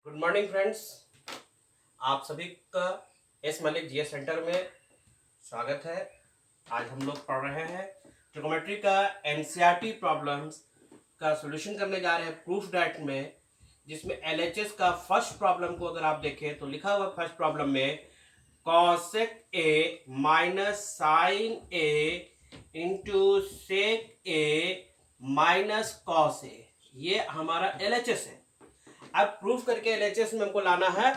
Good morning friends, आप सभी का एस मलिक जीएस सेंटर में स्वागत है। आज हम लोग पढ़ रहे हैं ट्रिग्नोमेट्री का एनसीईआरटी प्रॉब्लम्स का सॉल्यूशन करने जा रहे हैं प्रूफ डैट में, जिसमें एलएचएस का फर्स्ट प्रॉब्लम को अगर आप देखें तो लिखा हुआ फर्स्ट प्रॉब्लम में cosec A minus sin A into sec A minus cos A, ये हमारा एलएचएस है। अब प्रूफ करके एलएचएस में हमको लाना है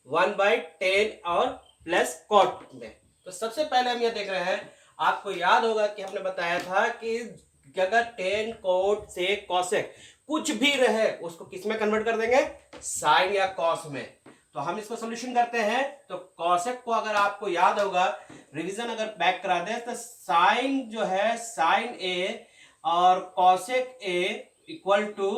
1/10 और प्लस कॉट में। तो सबसे पहले हम ये देख रहे हैं, आपको याद होगा कि हमने बताया था कि अगर 10 कोट से कॉसेक कुछ भी रहे उसको किस में कन्वर्ट कर देंगे, साइन या कॉस में। तो हम इसको सॉल्यूशन करते हैं। तो कॉसेक को अगर आपको याद होगा, रिवीजन अगर बैक करा दे तो साइन जो है साइन ए और कॉसेक ए इक्वल टू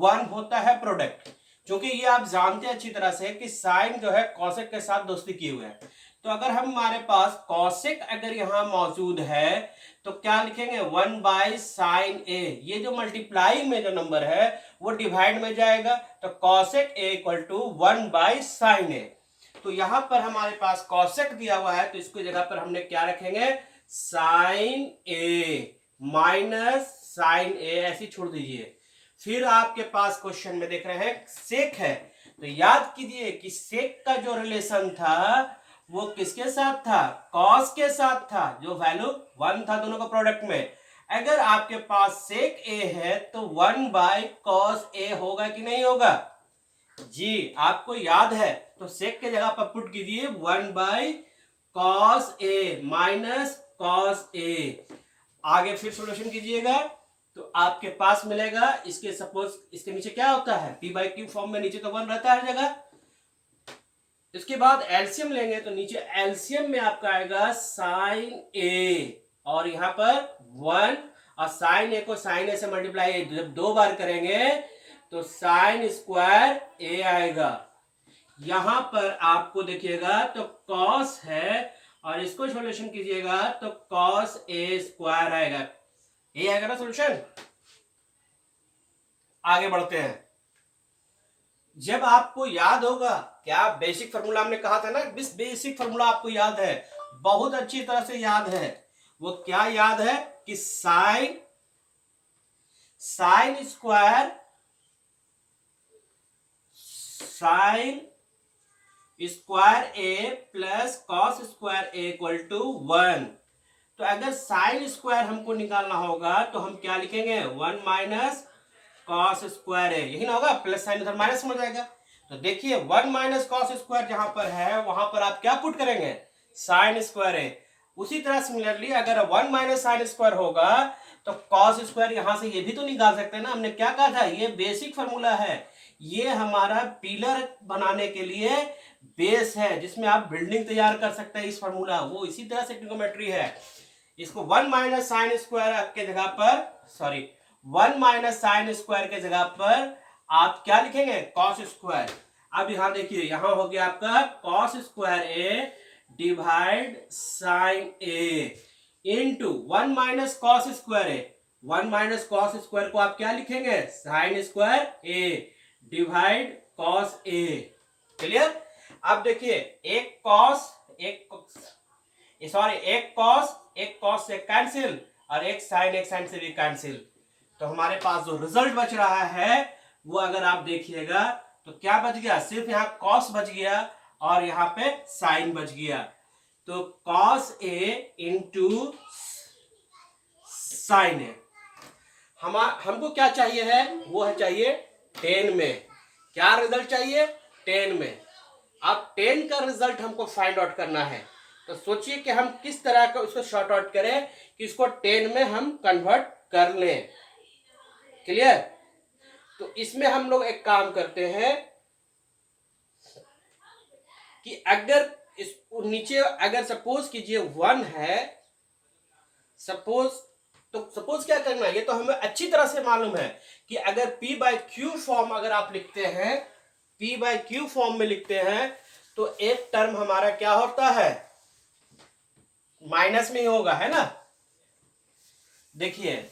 1 होता है प्रोडक्ट, क्योंकि ये आप जानते हैं अच्छी तरह से कि साइन जो है कॉसेक के साथ दोस्ती किए हुए हैं। तो अगर हमारे पास कॉसेक अगर यहां मौजूद है तो क्या लिखेंगे 1/sin a, ये जो मल्टीप्लाई में जो नंबर है वो डिवाइड में जाएगा, तो cosec a equal to 1/sin a। तो यहां पर हमारे पास कॉसेक दिया हुआ है, तो इसकी जगह पर हमने क्या रखेंगे, sine a minus sine a, ऐसी छोड़ दीजिए। फिर आपके पास क्वेश्चन में देख रहे हैं सेक है, तो याद कीजिए कि सेक का जो रिलेशन था वो किसके साथ था, कॉस के साथ था, जो वैल्यू 1 था दोनों का प्रोडक्ट में। अगर आपके पास सेक ए है तो 1/cos a होगा कि नहीं होगा जी, आपको याद है। तो सेक के जगह पर पुट कीजिए 1/cos a minus cos a। आगे फिर सॉल्यूशन कीजिएगा तो आपके पास मिलेगा, इसके सपोज इसके नीचे क्या होता है, p/q फॉर्म में नीचे तो 1 रहता है हर जगह। इसके बाद एलसीएम लेंगे तो नीचे एलसीएम में आपका आएगा साइन ए और यहां पर 1, और साइन ए को साइन ए से मल्टीप्लाई जब 2 बार करेंगे तो साइन स्क्वायर ए आएगा। यहां पर आपको देखिएगा तो कॉस है और इसको सॉल्यूशन कीजिएगा तो कॉस ए स्क्वायर आएगा, ये आएगा ना सॉल्यूशन। आगे बढ़ते हैं। जब आपको याद होगा, क्या बेसिक फार्मूला हमने कहा था ना, बेसिक फार्मूला आपको याद है, बहुत अच्छी तरह से याद है। वो क्या याद है कि sine square A plus cos square A equal to 1। तो अगर साइन स्क्वायर हमको निकालना होगा तो हम क्या लिखेंगे, 1 माइनस कॉस स्क्वायर है, यही ना होगा, प्लस साइन उधर माइनस में जाएगा। तो देखिए 1 माइनस कॉस स्क्वायर जहां पर है वहां पर आप क्या पुट करेंगे, साइन स्क्वायर है। उसी तरह सिमिलरली अगर 1 माइनस साइन स्क्वायर होगा तो कॉस स्क्वायर यहां से ये भी तो निकाल सकते हैं ना। हमने क्या कहा था, ये बेसिक फार्मूला है, ये हमारा पिलर बनाने के लिए बेस है, जिसमें आप बिल्डिंग तैयार कर सकते हैं। इस फार्मूला वो इसी तरह से ट्रिग्नोमेट्री है। इसको 1 माइनस साइन स्क्वायर के जगह पर 1 माइनस साइन स्क्वायर के जगह पर आप क्या लिखेंगे, कॉस स्क्वायर। अब यहां देखिए, यहां हो गया आपका cos square A divide sign A into 1 minus cos square A. 1 minus cos square को आप क्या लिखेंगे, sign square A divide cos A. Clear. अब देखिए एक कॉस एक कॉस से कैंसिल और एक साइन से भी कैंसिल। तो हमारे पास जो रिजल्ट बच रहा है वो अगर आप देखिएगा तो क्या बच गया, सिर्फ यहाँ कॉस बच गया और यहाँ पे साइन बच गया। तो कॉस ए इंटू साइन ए। हमको क्या चाहिए है, वो है चाहिए 10 में। क्या रिजल्ट चाहिए, 10 में। अब 10 का रिजल्ट हमको फाइंड आउट करना है, तो सोचिए कि हम किस तरह का उसको शॉर्ट आउट करें कि इसको 10 में हम कन्वर्ट कर लें। क्लियर। तो इसमें हम लोग एक काम करते हैं कि अगर इस नीचे अगर सपोज कीजिए 1 है, सपोज क्या करना है, ये तो हमें अच्छी तरह से मालूम है कि अगर p/q फॉर्म अगर आप लिखते हैं, p/q फॉर्म में लिखते हैं तो एक टर्म हमारा क्या होता है, माइनस में ही होगा, है ना। देखिए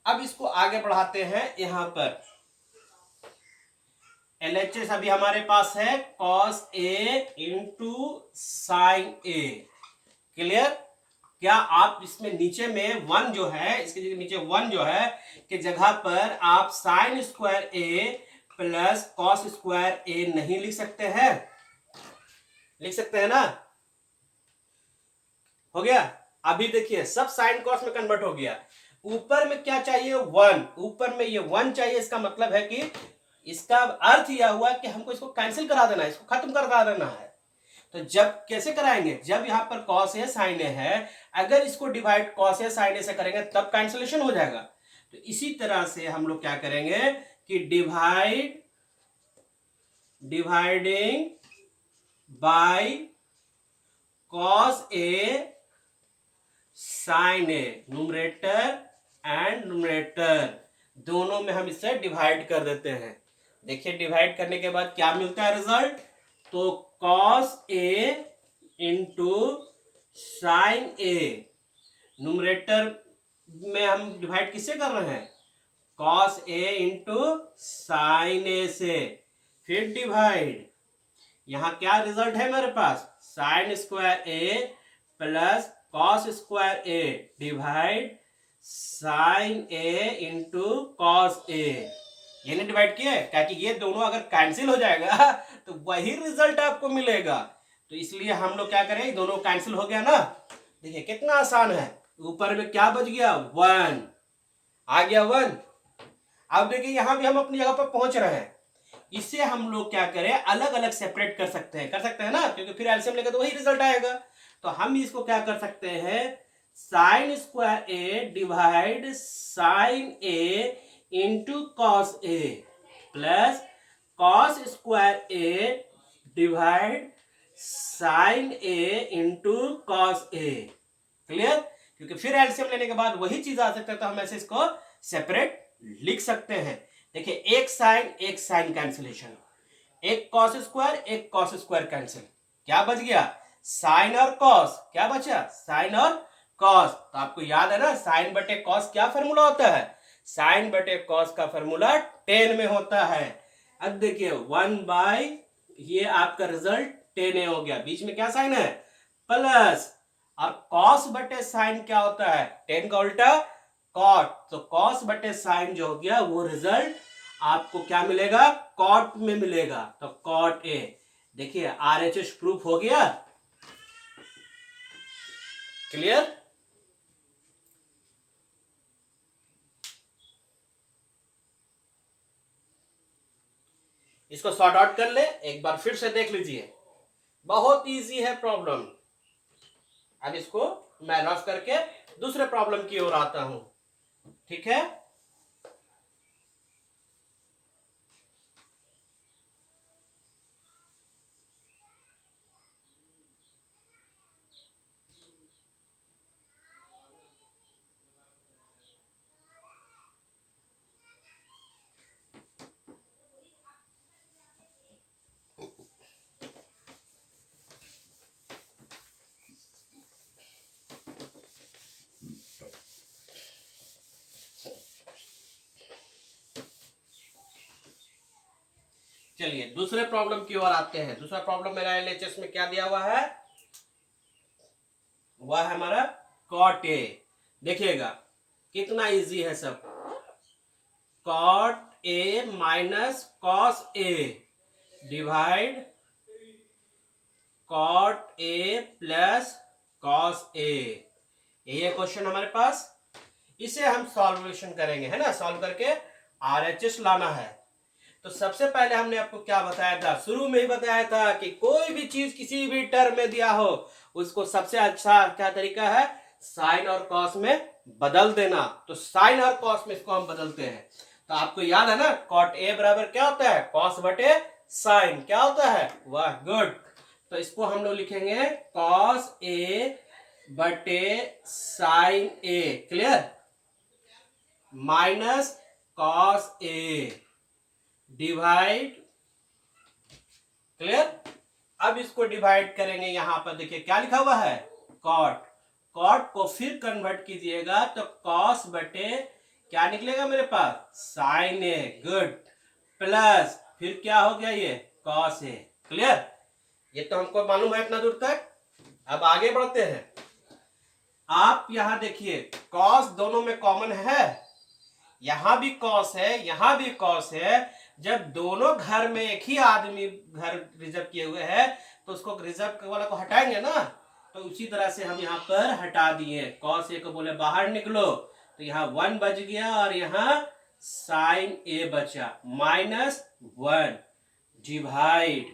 अब इसको आगे बढ़ाते हैं। यहां पर LHS अभी हमारे पास है cos A into sine A. Clear? क्या आप इसमें नीचे में 1 जो है, इसके नीचे 1 जो है कि जगह पर आप sign square A plus cos square ए नहीं लिख सकते हैं? लिख सकते हैं ना? हो गया। अभी देखिए सब साइन कॉस में कन्वर्ट हो गया। ऊपर में क्या चाहिए? 1। ऊपर में ये 1 चाहिए। इसका मतलब है कि इसका अर्थ यह हुआ कि हमको इसको कैंसिल करा देना है, इसको खत्म करा देना है। तो जब कैसे कराएंगे? जब यहां पर कॉस ए साइन ए है, अगर इसको डिवाइड कॉस ए साइन ए से करेंगे तब कैंसिलेशन हो जाएगा। तो इसी तरह से हम लोग क्या करेंगे कि dividing by cos A sine A, numerator and numerator दोनों में हम इससे डिवाइड कर देते हैं। देखिए डिवाइड करने के बाद क्या मिलता है रिजल्ट? तो cos A into sine A, numerator में हम डिवाइड किससे कर रहे हैं? कॉस ए इंटू साइन ए से। फिर डिवाइड, यहां क्या रिजल्ट है मेरे पास? Sign square A plus cos square A divide sign A into cos A. ये नहीं डिवाइड किया है, क्योंकि ये दोनों अगर कैंसिल हो जाएगा तो वही रिजल्ट आपको मिलेगा। तो इसलिए हम लोग क्या करें, दोनों कैंसिल हो गया ना। देखिए कितना आसान है। ऊपर में क्या बच गया? 1 आ गया 1। अब देखिए यहां भी हम अपनी जगह पर पहुंच रहे हैं। इसे हम लोग क्या करें, अलग अलग सेपरेट कर सकते हैं ना, क्योंकि फिर एलसीएम लेकर तो वही रिजल्ट आएगा। तो हम इसको क्या कर सकते हैं, sign square A divide sign A into cos A plus cos square A divide sign A into cos A. Clear? क्योंकि फिर एलसीएम लेने के बाद वही चीज आ सकता है, तो हम ऐसे इसको सेपरेट लिख सकते हैं। देखिए एक साइन कैंसिलेशन, एक कॉस स्क्वायर कैंसिल, क्या बच गया? साइन और कॉस। क्या बचा? साइन और कॉस। तो आपको याद है ना साइन बटे कॉस क्या फॉर्मूला होता है? साइन बटे कॉस का फॉर्मूला 10 में होता है। अब देखिए 1 बाय ये आपका रिजल्ट 10a हो गया। बीच में क्या साइन है? प्लस। और कॉस बटे साइन क्या होता है? 10 का उल्टा कॉट। तो कॉस बटे साइन जो हो गया वो रिजल्ट आपको क्या मिलेगा? कॉट में मिलेगा। तो कॉट ए। देखिए आरएचएस प्रूफ हो गया। क्लियर? इसको सॉर्ट आउट कर ले, एक बार फिर से देख लीजिए। बहुत इजी है प्रॉब्लम। अब इसको मैं रफ करके दूसरे प्रॉब्लम की ओर आता हूं। ठीक है? चलिए दूसरे प्रॉब्लम की ओर आते हैं। दूसरा प्रॉब्लम मेरा एलएचएस में क्या दिया हुआ है? वह है हमारा कॉट ए। देखिएगा कितना इजी है सब। Cot A minus cos A divide cot A plus cos A. ये क्वेश्चन हमारे पास। इसे हम सॉल्यूशन करेंगे, है ना। सॉल्व करके आरएचएस लाना है। तो सबसे पहले हमने आपको क्या बताया था? शुरू में ही बताया था कि कोई भी चीज किसी भी टर्म में दिया हो उसको सबसे अच्छा क्या तरीका है? साइन और कॉस में बदल देना। तो साइन और कॉस में इसको हम बदलते हैं। तो आपको याद है ना कॉट ए बराबर क्या होता है? कॉस बटे साइन। क्या होता है? वाह गुड। तो इसको हम लोग लिखेंगे कॉस ए बटे sign A. Clear? Minus cos A divide. Clear? अब इसको डिवाइड करेंगे। यहां पर देखिए क्या लिखा हुआ है? कॉट। कॉट को फिर कन्वर्ट कीजिएगा तो कॉस बटे क्या निकलेगा मेरे पास? साइन ए। गुड। प्लस फिर क्या हो गया ये cos a। क्लियर? ये तो हमको मालूम है इतना दूर तक। अब आगे बढ़ते हैं। आप यहां देखिए cos दोनों में कॉमन है, यहां भी cos है, यहां भी cos है। जब दोनों घर में एक ही आदमी घर रिजर्व किए हुए हैं तो उसको रिजर्व वाला को हटाएंगे ना, तो उसी तरह से हम यहाँ पर हटा दिए। cos a को बोले बाहर निकलो, तो यहाँ 1 बच गया और यहाँ sin a बचा -1 डिवाइड।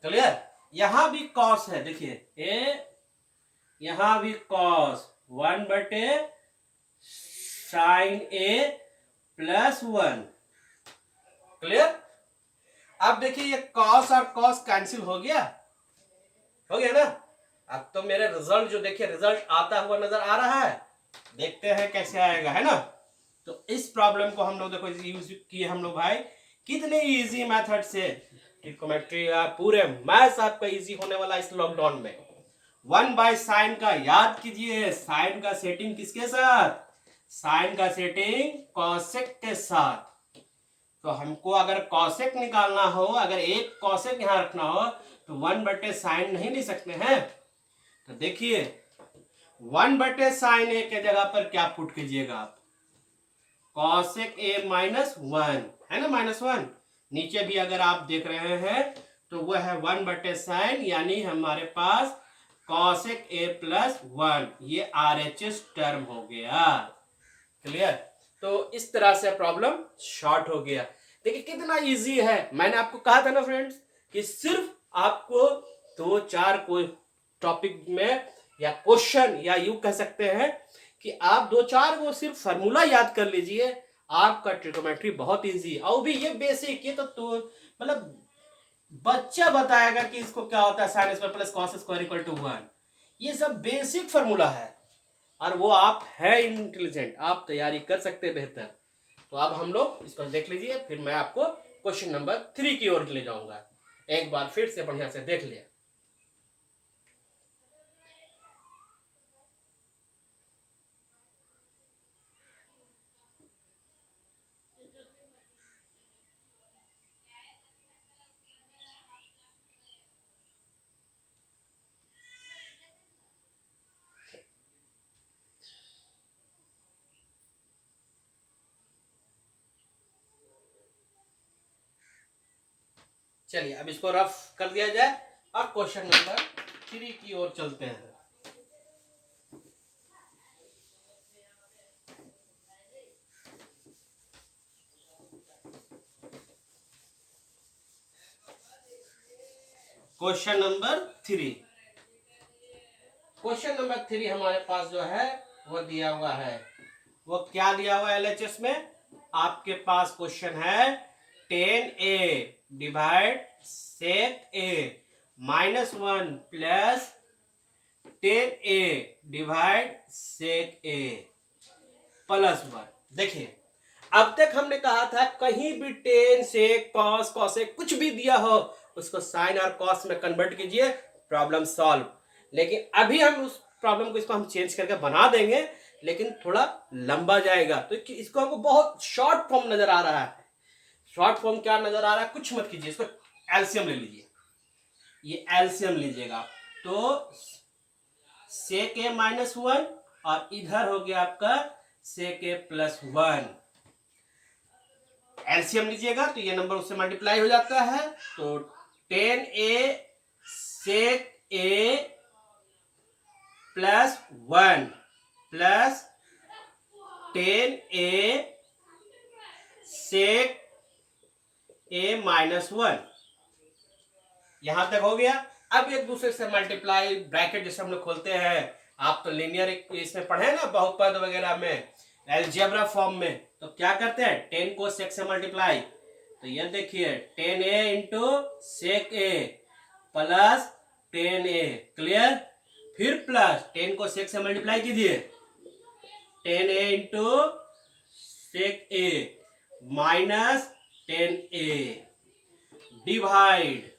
क्लियर? यहां भी cos है, देखिए a, यहां भी cos 1/sin a +1। क्लियर? अब देखिए ये cos और cos कैंसिल हो गया ना। अब तो मेरे रिजल्ट जो देखिए रिजल्ट आता हुआ नजर आ रहा है, देखते हैं कैसे आएगा, है ना। तो इस प्रॉब्लम को हम लोग देखो यूज किए हम लोग भाई कितने इजी मेथड से। ट्रिग्नोमेट्री पूरे मैथ्स आपका इजी होने वाला इस लॉकडाउन में। 1/sin का याद कीजिए, साइन का सेटिंग किसके साथ? साइन का सेटिंग कॉसेक के साथ। तो हमको अगर कॉसेक निकालना हो, अगर एक कॉसेक यहां रखना हो तो 1/sin नहीं ले सकते हैं। तो देखिए 1/sin a के जगह पर क्या पुट कीजिएगा आप? कॉसेक a -1 है ना, -1। नीचे भी अगर आप देख रहे हैं तो वह है 1/sin, यानी हमारे पास कॉसेक a +1, ये RHS टर्म हो गया। क्लियर? तो इस तरह से प्रॉब्लम शॉर्ट हो गया। देखिए कितना इजी है। मैंने आपको कहा था ना फ्रेंड्स कि सिर्फ आपको 2-4 कोई टॉपिक में या क्वेश्चन या यूं कह सकते हैं कि आप 2-4 वो सिर्फ फार्मूला याद कर लीजिए, आपका ट्रिग्नोमेट्री बहुत इजी। और भी ये बेसिक, ये तो मतलब बच्चा बताएगा कि इसको क्या होता है sin square plus cos square equal to 1। ये सब बेसिक फार्मूला है और वो आप है इंटेलिजेंट, आप तैयारी कर सकते हैं बेहतर। तो अब हम लोग इसको देख लीजिए, फिर मैं आपको क्वेश्चन नंबर 3 की ओर ले जाऊंगा। एक बार फिर से बढ़िया से देख लिया। चलिए अब इसको रफ कर दिया जाए और क्वेश्चन नंबर 3 की ओर चलते हैं। Question number 3। क्वेश्चन नंबर 3 हमारे पास जो है वो दिया हुआ है। वो क्या दिया हुआ है LHS में? आपके पास क्वेश्चन है 10a divide sec a -1 plus 10a divide sec a +1। देखिए अब तक हमने कहा था कहीं भी 10 sec cos cosec कुछ भी दिया हो उसको साइन और कॉस में कन्वर्ट कीजिए, प्रॉब्लम सॉल्व। लेकिन अभी हम उस प्रॉब्लम को इसको हम चेंज करके बना देंगे, लेकिन थोड़ा लंबा जाएगा। तो इसको हमको बहुत शॉर्ट फॉर्म नजर आ रहा है। शॉर्ट फॉर्म क्या नजर आ रहा है? कुछ मत कीजिए, इसको एलसीएम ले लीजिए। ये एलसीएम लीजिएगा तो sec a -1 और इधर हो गया आपका sec a +1। एलसीएम लीजिएगा तो ये नंबर उससे मल्टीप्लाई हो जाता है। तो 10a sec a +1 plus 10a sec a -1, यहां तक हो गया। अब एक दूसरे से मल्टीप्लाई, ब्रैकेट जैसे हम लोग खोलते हैं, आप तो लीनियर इसमें पढ़े ना बहुपद वगैरह में, अलजेब्रा फॉर्म में, तो क्या करते हैं 10 को sec से मल्टीप्लाई। तो ये देखिए 10a into sec a plus 10a। Clear? फिर प्लस 10 को sec से मल्टीप्लाई कीजिए, 10a into sec a minus 10a divide.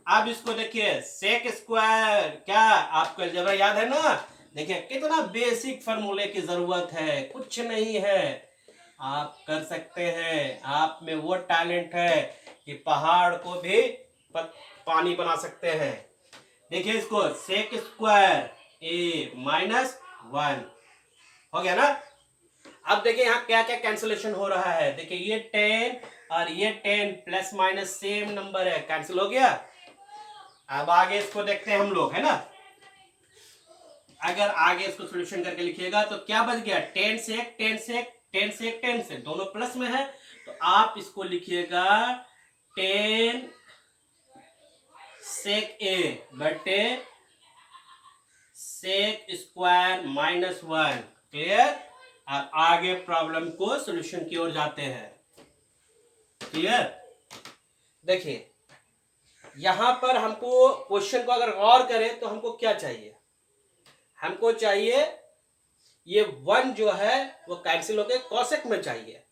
अब इसको देखिए sec स्क्वायर, क्या आपको अलजेब्रा याद है ना? देखिए कितना बेसिक फार्मूले की जरूरत है, कुछ नहीं है। आप कर सकते हैं। आप में वो टैलेंट है कि पहाड़ को भी पानी बना सकते हैं। देखिए इसको सेक स्क्वायर ए -1 हो गया ना। अब देखिए यहाँ क्या क्या कैंसिलेशन हो रहा है। देखिए ये 10 और ये 10 प्लस माइनस सेम नंबर है, कैंसिल हो गया। अब आगे इसको देखते हैं हम लोग, है ना। अगर आगे इसको सोल्यूशन करके लिखिएगा तो क्या बच गया, 10 से 10 से 10 से 10 से दोनों प्लस में है, तो आप इसको लिखिएगा 10 सेक ए बटे सेक स्क्वायर -1। क्लियर। अब आगे प्रॉब्लम को सॉल्यूशन की ओर जाते हैं। क्लियर। देखिए यहां पर हमको क्वेश्चन को अगर गौर करें तो हमको क्या चाहिए, हमको चाहिए ये 1 जो है वो कैंसिल होकर कॉसेक में चाहिए,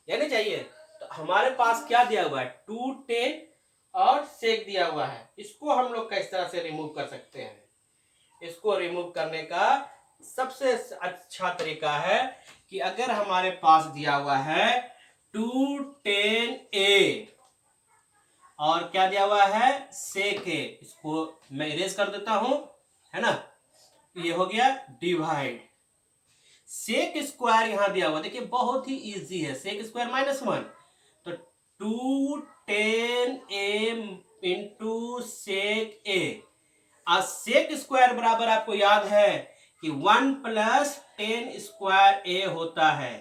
या नहीं चाहिए। तो हमारे पास क्या दिया हुआ है, 2 10 और सेक दिया हुआ है। इसको हम लोग किस तरह से रिमूव कर सकते हैं। इसको रिमूव करने का सबसे अच्छा तरीका है कि अगर हमारे पास दिया हुआ है 2 10 ए और क्या दिया हुआ है सेक ए, इसको मैं इरेज कर देता हूं, है ना। ये हो गया डिवाइड। सेक स्क्वायर यहां दिया हुआ, देखिए बहुत ही इजी है, सेक स्क्वायर -1, तो 2 10 ए इंटू सेक ए। और सेक स्क्वायर बराबर आपको याद है कि 1 + 10 स्क्वायर ए होता है।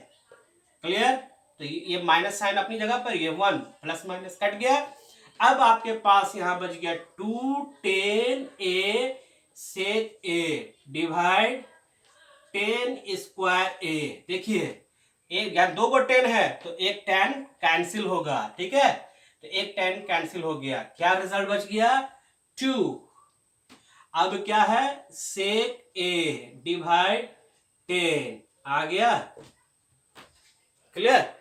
क्लियर। तो ये माइनस साइन अपनी जगह पर, ये 1 प्लस माइनस कट गया। अब आपके पास यहां बच गया 2 10 ए सेक ए डिवाइड 10 स्क्वायर ए। देखिए एक दो को 10 है तो एक 10 कैंसिल होगा, ठीक है। तो एक 10 कैंसिल हो गया, क्या रिजल्ट बच गया 2। अब क्या है सेक ए डिवाइड 10 आ गया। क्लियर।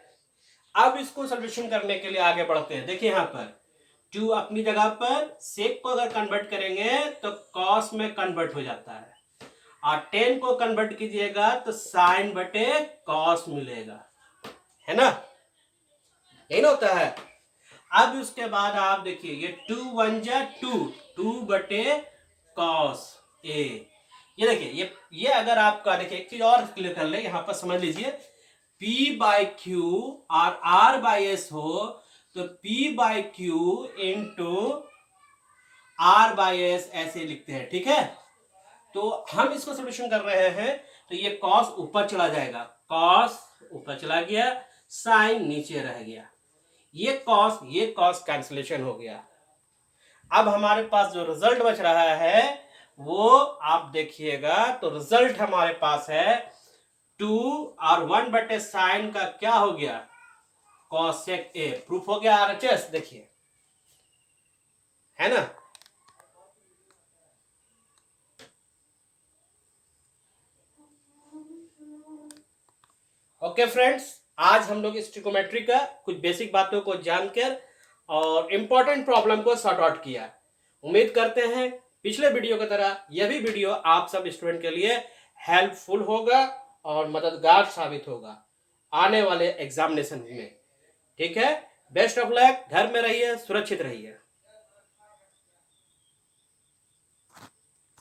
अब इसको सॉल्यूशन करने के लिए आगे बढ़ते हैं। देखिए यहां पर 2 अपनी जगह पर, सेक को अगर कन्वर्ट करेंगे तो कॉस में कन्वर्ट हो जाता है, और 10 को कन्वर्ट कीजिएगा तो साइन बटे कॉस मिलेगा, है ना, यही ना होता है। अब उसके बाद आप देखिए ये 2 1 जा 2 बटे कॉस ए। ये देखिए ये अगर आपका देखिए एक चीज और क्लियर कर ले, यहां पर समझ लीजिए P/Q और R/S हो तो P/Q इंटू R/S ऐसे लिखते हैं, ठीक है। तो हम इसको सॉल्यूशन कर रहे हैं तो ये कॉस ऊपर चला जाएगा, कॉस ऊपर चला गया, साइन नीचे रह गया, ये कॉस कैंसिलेशन हो गया। अब हमारे पास जो रिजल्ट बच रहा है वो आप देखिएगा, तो रिजल्ट हमारे पास है 2 और 1 बटे साइन का क्या हो गया कॉसेक ए। प्रूफ हो गया RHS, देखिए, है ना। ओके फ्रेंड्स, आज हम लोग इस ट्रिकोमेट्री का कुछ बेसिक बातों को जानकर और इंपॉर्टेंट प्रॉब्लम को सॉर्ट आउट किया। उम्मीद करते हैं पिछले वीडियो की तरह यह भी वीडियो आप सब स्टूडेंट के लिए हेल्पफुल होगा और मददगार साबित होगा आने वाले एग्जामिनेशन में। ठीक है, बेस्ट ऑफ लक, घर में रहिए, सुरक्षित रहिए।